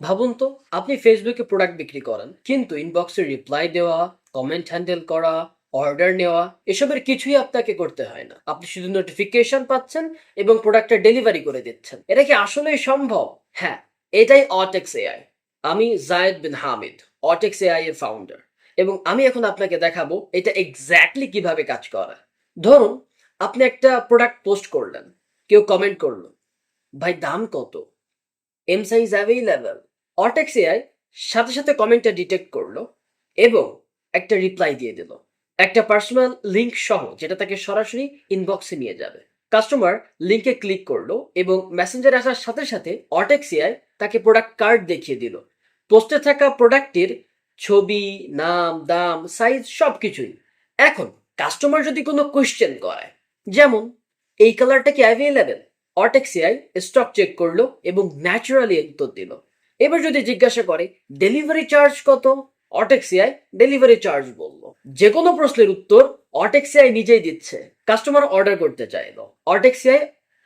ভাবুন তো, আপনি ফেসবুকে প্রোডাক্ট বিক্রি করেন, কিন্তু ইনবক্সে রিপ্লাই দেওয়া, কমেন্ট হ্যান্ডেল করা, অর্ডার নেওয়া এসবের কিছুই আপনাকে করতে হয় না। আপনি শুধু নোটিফিকেশন পাচ্ছেন এবং প্রোডাক্টটা ডেলিভারি করে দিচ্ছেন। এটা কি আসলেই সম্ভব? হ্যাঁ, এটাই অটেক্স এআই। আমি জায়েদ বিন হামিদ, অটেক্স এআই এর ফাউন্ডার, এবং আমি এখন আপনাকে দেখাবো এটা এক্স্যাক্টলি কিভাবে কাজ করে। ধরুন, আপনি একটা প্রোডাক্ট পোস্ট করলেন, কেউ কমেন্ট করলো, ভাই দাম কত, এম সাইজ অ্যাভেইলেবল। অটেক্স এআই সাথে সাথে কমেন্টটা ডিটেক্ট করলো এবং একটা রিপ্লাই দিয়ে দিল, একটা পার্সোনাল লিংক সহ, যেটা তাকে সরাসরি ইনবক্সে নিয়ে যাবে। কাস্টমার লিংকে ক্লিক করলো এবং মেসেঞ্জারে আসার সাথে সাথে অটেক্স এআই তাকে প্রোডাক্ট কার্ড দেখিয়ে দিল। পোস্টে থাকা প্রোডাক্টের ছবি, নাম, দাম, সাইজ সবকিছুই। এখন কাস্টমার যদি কোনো কোয়েশ্চেন করে, যেমন এই কালারটা কি অ্যাভেলেবেল, অটেক্স এআই স্টক চেক করলো এবং ন্যাচারালি উত্তর দিল। এবার যদি জিজ্ঞাসা করে ডেলিভারি চার্জ কত, অটেক্স এআই ডেলিভারি চার্জ বললো। যে কোনো প্রশ্নের উত্তর অটেক্স এআই নিজেই দিচ্ছে। কাস্টমার অর্ডার করতে চাইলো, অটেক্স এআই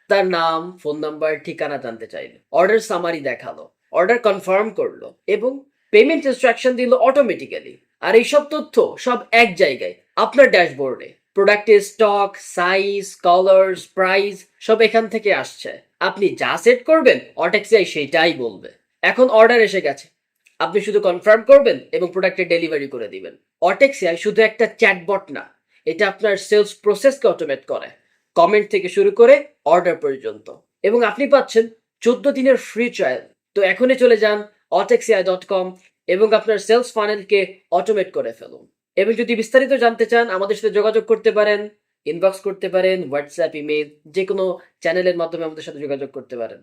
তার নাম, ফোন নাম্বার, ঠিকানা জানতে চাইলো, অর্ডার সামারি দেখালো, অর্ডার কনফার্ম করলো এবং পেমেন্ট ইনস্ট্রাকশন দিল অটোমেটিক্যালি। আর এইসব তথ্য সব এক জায়গায় আপনার ড্যাশবোর্ডে। প্রোডাক্টের স্টক, সাইজ, কালার্স, প্রাইস সব এখান থেকে আসছে। আপনি যা সেট করবেন অটেক্সিআই সেটাই বলবে। এখন অর্ডার এসে গেছে, আপনি শুধু কনফার্ম করবেন এবং প্রোডাক্টের ডেলিভারি করে দিবেন। অটেক্সিআই শুধু একটা চ্যাটবট না, এটা আপনার সেলস প্রসেসকে অটোমেট করে, কমেন্ট থেকে শুরু করে অর্ডার পর্যন্ত। এবং আপনি পাচ্ছেন 14 দিনের ফ্রি ট্রায়াল। তো এখনই চলে যান otexai.com এবং আপনার সেলস ফানেলকে অটোমেট করে ফেলুন। এবং যদি বিস্তারিত জানতে চান আমাদের সাথে যোগাযোগ করতে পারেন, ইনবক্স করতে পারেন, হোয়াটসঅ্যাপ, ইমেল, যে কোনো চ্যানেলের মাধ্যমে আমাদের সাথে যোগাযোগ করতে পারেন।